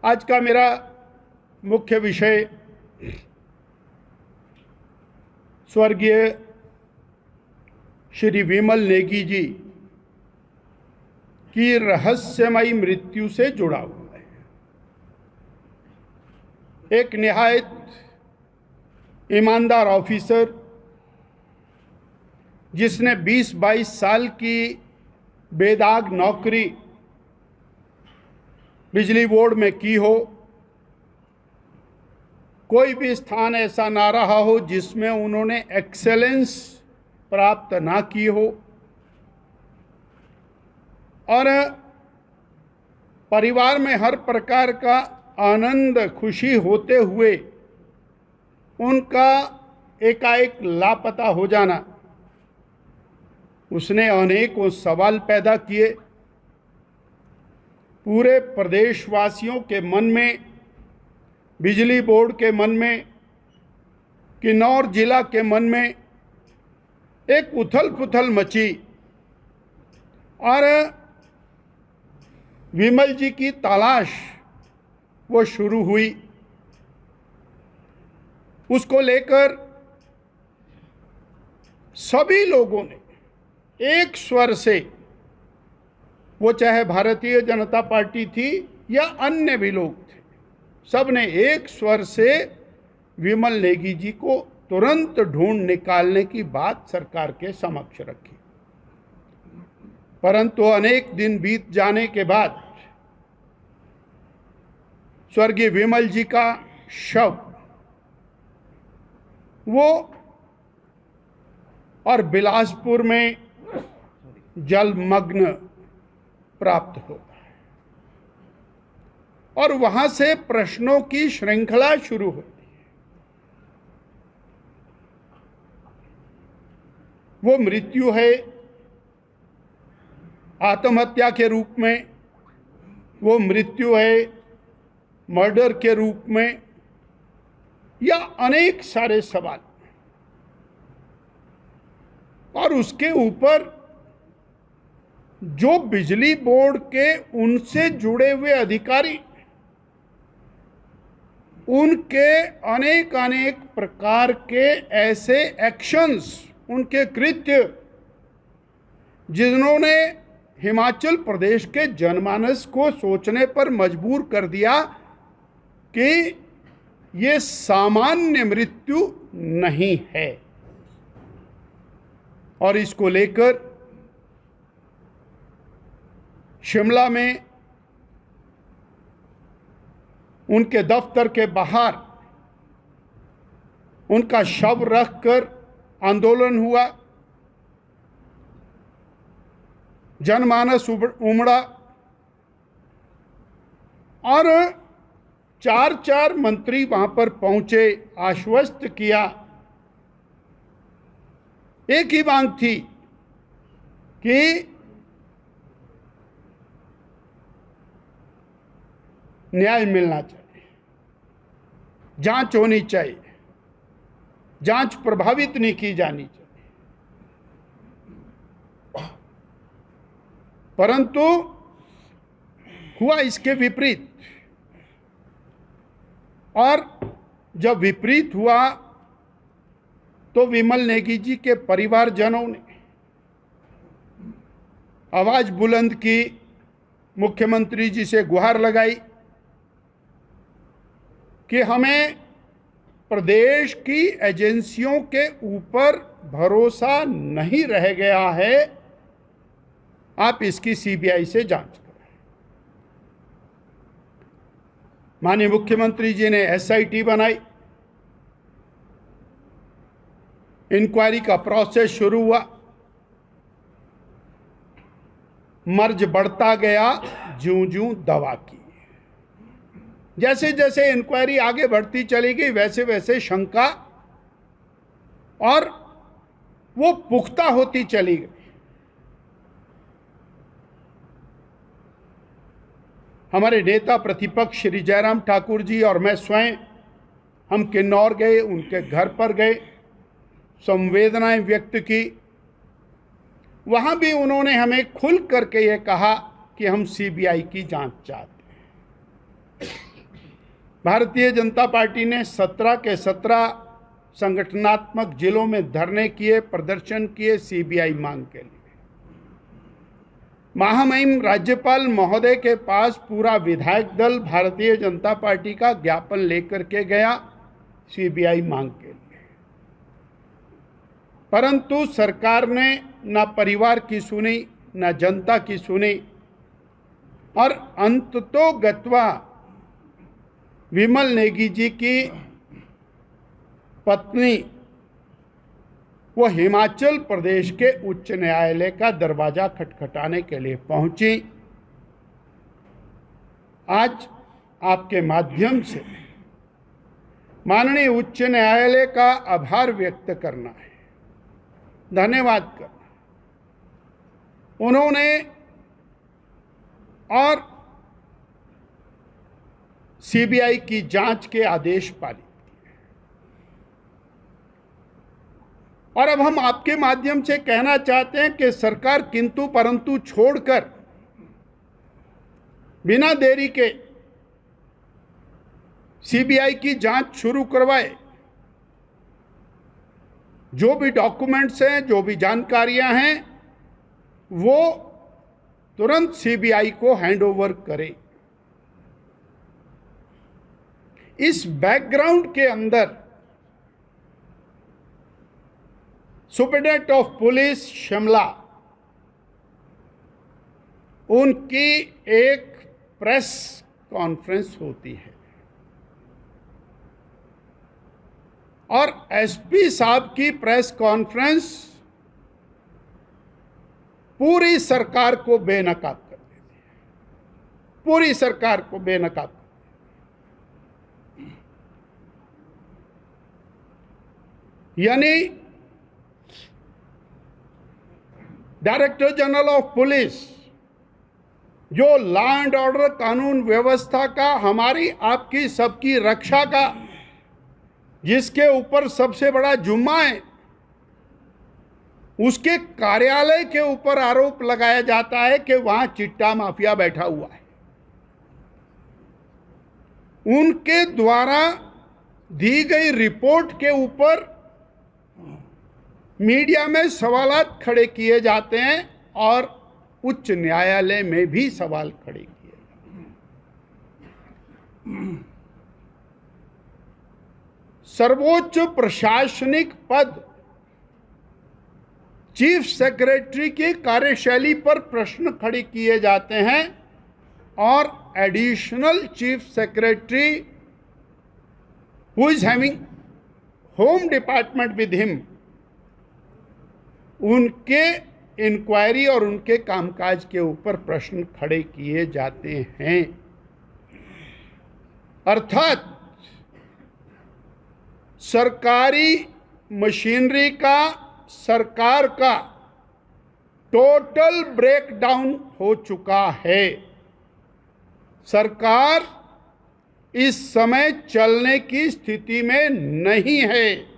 आज का मेरा मुख्य विषय स्वर्गीय श्री विमल नेगी जी की रहस्यमयी मृत्यु से जुड़ा हुआ है। एक निहायत ईमानदार ऑफिसर जिसने 20-22 साल की बेदाग नौकरी बिजली बोर्ड में की हो, कोई भी स्थान ऐसा ना रहा हो जिसमें उन्होंने एक्सेलेंस प्राप्त ना की हो, और परिवार में हर प्रकार का आनंद खुशी होते हुए उनका एकाएक लापता हो जाना, उसने अनेकों सवाल पैदा किए। पूरे प्रदेशवासियों के मन में, बिजली बोर्ड के मन में, किन्नौर जिला के मन में एक उथल पुथल मची और विमल जी की तलाश वो शुरू हुई। उसको लेकर सभी लोगों ने एक स्वर से, वो चाहे भारतीय जनता पार्टी थी या अन्य भी लोग थे, सब ने एक स्वर से विमल नेगी जी को तुरंत ढूंढ निकालने की बात सरकार के समक्ष रखी। परंतु अनेक दिन बीत जाने के बाद स्वर्गीय विमल जी का शव वो और बिलासपुर में जलमग्न प्राप्त होता है और वहां से प्रश्नों की श्रृंखला शुरू होती है। वो मृत्यु है आत्महत्या के रूप में, वो मृत्यु है मर्डर के रूप में, या अनेक सारे सवाल। और उसके ऊपर जो बिजली बोर्ड के उनसे जुड़े हुए अधिकारी, उनके अनेक अनेक प्रकार के ऐसे एक्शंस, उनके कृत्य जिन्होंने हिमाचल प्रदेश के जनमानस को सोचने पर मजबूर कर दिया कि ये सामान्य मृत्यु नहीं है। और इसको लेकर शिमला में उनके दफ्तर के बाहर उनका शव रखकर आंदोलन हुआ, जनमानस उमड़ा और 4 मंत्री वहां पर पहुंचे, आश्वस्त किया। एक ही मांग थी कि न्याय मिलना चाहिए, जांच होनी चाहिए, जांच प्रभावित नहीं की जानी चाहिए। परंतु हुआ इसके विपरीत। और जब विपरीत हुआ तो विमल नेगी जी के परिवारजनों ने आवाज बुलंद की, मुख्यमंत्री जी से गुहार लगाई कि हमें प्रदेश की एजेंसियों के ऊपर भरोसा नहीं रह गया है, आप इसकी सीबीआई से जांच करें। माननीय मुख्यमंत्री जी ने एसआईटी बनाई, इंक्वायरी का प्रोसेस शुरू हुआ, मर्ज बढ़ता गया ज्यों-ज्यों दवा की। जैसे जैसे इंक्वायरी आगे बढ़ती चली गई वैसे वैसे शंका और वो पुख्ता होती चली गई। हमारे नेता प्रतिपक्ष श्री जयराम ठाकुर जी और मैं स्वयं हम किन्नौर गए, उनके घर पर गए, संवेदनाएं व्यक्त की। वहां भी उन्होंने हमें खुल करके ये कहा कि हम सीबीआई की जांच चाहते हैं। भारतीय जनता पार्टी ने 17 के 17 संगठनात्मक जिलों में धरने किए, प्रदर्शन किए सीबीआई मांग के लिए। महामहिम राज्यपाल महोदय के पास पूरा विधायक दल भारतीय जनता पार्टी का ज्ञापन लेकर के गया सीबीआई मांग के लिए, परंतु सरकार ने न परिवार की सुनी न जनता की सुनी और अंततोगत्वा विमल नेगी जी की पत्नी वो हिमाचल प्रदेश के उच्च न्यायालय का दरवाजा खटखटाने के लिए पहुंची। आज आपके माध्यम से माननीय उच्च न्यायालय का आभार व्यक्त करना है, धन्यवाद करना। उन्होंने और सीबीआई की जांच के आदेश पारित किए और अब हम आपके माध्यम से कहना चाहते हैं कि सरकार किंतु परंतु छोड़कर बिना देरी के सीबीआई की जांच शुरू करवाए। जो भी डॉक्यूमेंट्स हैं, जो भी जानकारियां हैं, वो तुरंत सीबीआई को हैंडओवर करे। इस बैकग्राउंड के अंदर सुपरिटेंडेंट ऑफ पुलिस शिमला उनकी एक प्रेस कॉन्फ्रेंस होती है और एसपी साहब की प्रेस कॉन्फ्रेंस पूरी सरकार को बेनकाब कर देती है, पूरी सरकार को बेनकाब। यानी डायरेक्टर जनरल ऑफ पुलिस जो लॉ एंड ऑर्डर कानून व्यवस्था का, हमारी आपकी सबकी रक्षा का जिसके ऊपर सबसे बड़ा जुम्मा है, उसके कार्यालय के ऊपर आरोप लगाया जाता है कि वहां चिट्टा माफिया बैठा हुआ है। उनके द्वारा दी गई रिपोर्ट के ऊपर मीडिया में सवालात खड़े किए जाते हैं और उच्च न्यायालय में भी सवाल खड़े किए जाते हैं। सर्वोच्च प्रशासनिक पद चीफ सेक्रेटरी की कार्यशैली पर प्रश्न खड़े किए जाते हैं और additional chief secretary who is having home department with him, उनके इंक्वायरी और उनके कामकाज के ऊपर प्रश्न खड़े किए जाते हैं। अर्थात सरकारी मशीनरी का, सरकार का टोटल ब्रेकडाउन हो चुका है। सरकार इस समय चलने की स्थिति में नहीं है।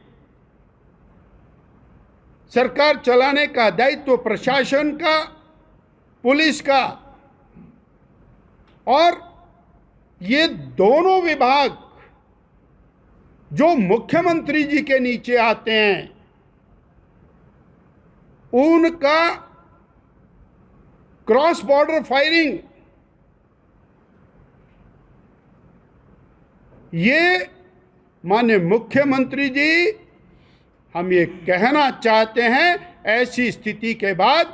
सरकार चलाने का दायित्व प्रशासन का, पुलिस का, और ये दोनों विभाग जो मुख्यमंत्री जी के नीचे आते हैं, उनका क्रॉस बॉर्डर फायरिंग, ये माननीय मुख्यमंत्री जी, हम ये कहना चाहते हैं, ऐसी स्थिति के बाद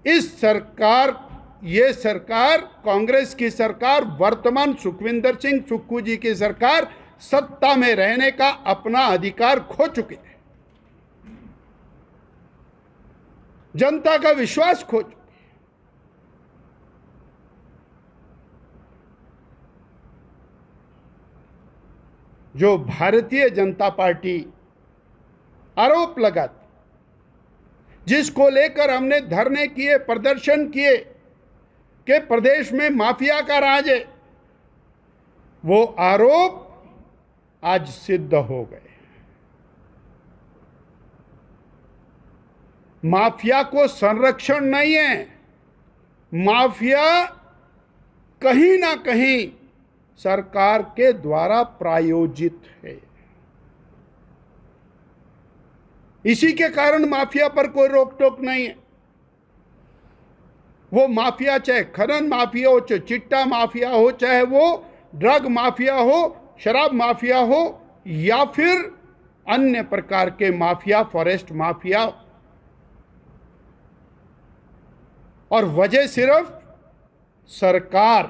इस सरकार, ये सरकार, कांग्रेस की सरकार, वर्तमान सुखविंदर सिंह सुक्खू जी की सरकार सत्ता में रहने का अपना अधिकार खो चुकी है, जनता का विश्वास खो चुकी है। जो भारतीय जनता पार्टी आरोप लगाती, जिसको लेकर हमने धरने किए, प्रदर्शन किए कि प्रदेश में माफिया का राज है, वो आरोप आज सिद्ध हो गए। माफिया को संरक्षण नहीं है, माफिया कहीं ना कहीं सरकार के द्वारा प्रायोजित है। इसी के कारण माफिया पर कोई रोक टोक नहीं है। वो माफिया चाहे खनन माफिया हो, चाहे चिट्टा माफिया हो, चाहे वो ड्रग माफिया हो, शराब माफिया हो, या फिर अन्य प्रकार के माफिया, फॉरेस्ट माफिया। और वजह सिर्फ सरकार,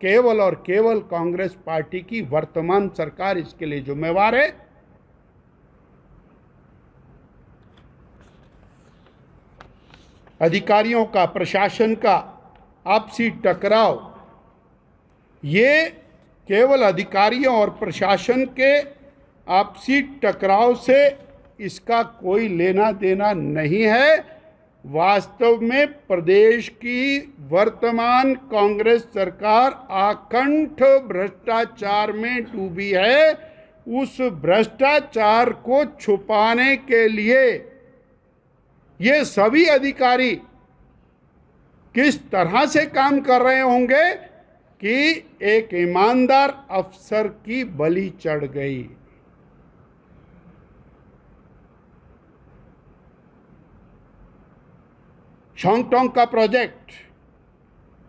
केवल और केवल कांग्रेस पार्टी की वर्तमान सरकार इसके लिए जिम्मेवार है। अधिकारियों का, प्रशासन का आपसी टकराव, ये केवल अधिकारियों और प्रशासन के आपसी टकराव से इसका कोई लेना देना नहीं है। वास्तव में प्रदेश की वर्तमान कांग्रेस सरकार आकंठ भ्रष्टाचार में डूबी है। उस भ्रष्टाचार को छुपाने के लिए ये सभी अधिकारी किस तरह से काम कर रहे होंगे कि एक ईमानदार अफसर की बलि चढ़ गई। शोंगटोंग का प्रोजेक्ट,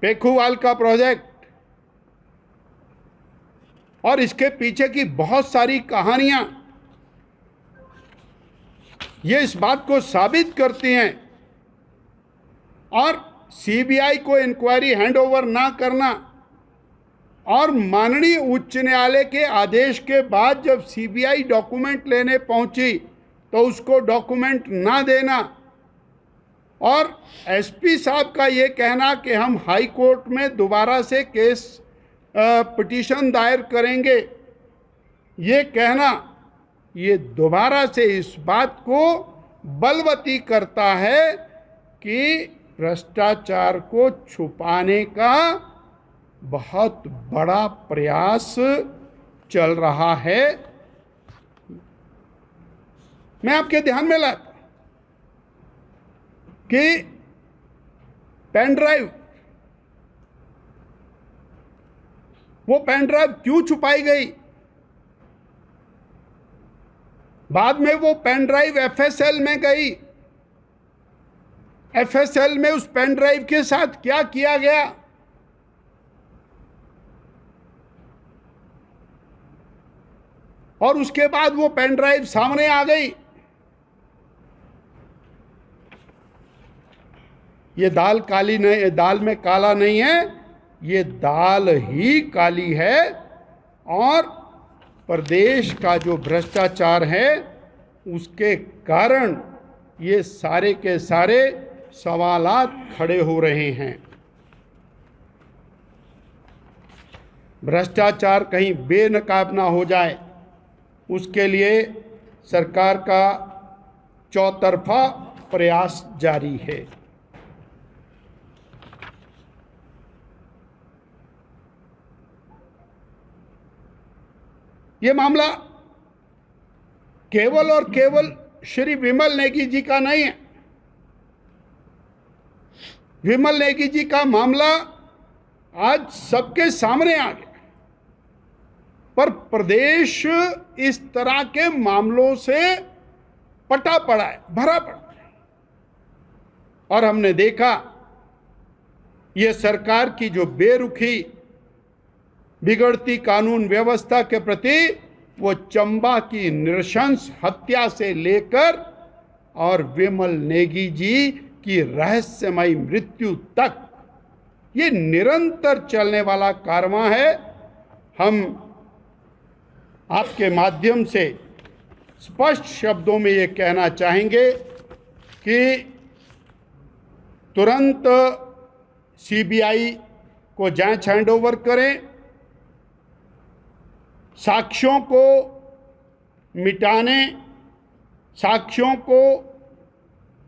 पेखुवाल का प्रोजेक्ट, और इसके पीछे की बहुत सारी कहानियां ये इस बात को साबित करती हैं। और सीबीआई को इंक्वायरी हैंडओवर ना करना और माननीय उच्च न्यायालय के आदेश के बाद जब सीबीआई डॉक्यूमेंट लेने पहुंची तो उसको डॉक्यूमेंट ना देना, और एसपी साहब का ये कहना कि हम हाई कोर्ट में दोबारा से केस पिटीशन दायर करेंगे, ये कहना, ये दोबारा से इस बात को बलवती करता है कि भ्रष्टाचार को छुपाने का बहुत बड़ा प्रयास चल रहा है। मैं आपके ध्यान में लाता कि पेन ड्राइव, वो पेन ड्राइव क्यों छुपाई गई? बाद में वो पेन ड्राइव एफएसएल में गई। एफएसएल में उस पेन ड्राइव के साथ क्या किया गया? और उसके बाद वो पेन ड्राइव सामने आ गई। ये दाल काली नहीं, दाल में काला नहीं है, ये दाल ही काली है। और प्रदेश का जो भ्रष्टाचार है उसके कारण ये सारे के सारे सवालात खड़े हो रहे हैं। भ्रष्टाचार कहीं बेनकाब ना हो जाए, उसके लिए सरकार का चौतरफा प्रयास जारी है। ये मामला केवल और केवल श्री विमल नेगी जी का नहीं है। विमल नेगी जी का मामला आज सबके सामने आ गया, पर प्रदेश इस तरह के मामलों से पटा पड़ा है, भरा पड़ा है। और हमने देखा ये सरकार की जो बेरुखी, बिगड़ती कानून व्यवस्था के प्रति, वो चंबा की नृशंस हत्या से लेकर और विमल नेगी जी की रहस्यमयी मृत्यु तक ये निरंतर चलने वाला कारवां है। हम आपके माध्यम से स्पष्ट शब्दों में ये कहना चाहेंगे कि तुरंत सीबीआई को जांच हैंडओवर करें, साक्ष्यों को मिटाने, साक्ष्यों को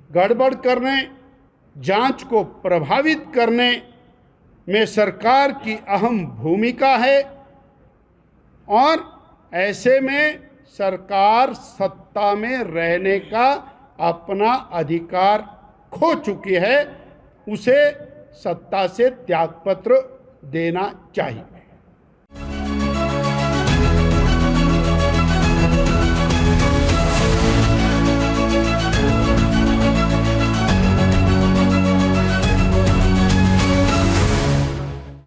गड़बड़ करने, जांच को प्रभावित करने में सरकार की अहम भूमिका है। और ऐसे में सरकार सत्ता में रहने का अपना अधिकार खो चुकी है, उसे सत्ता से त्यागपत्र देना चाहिए।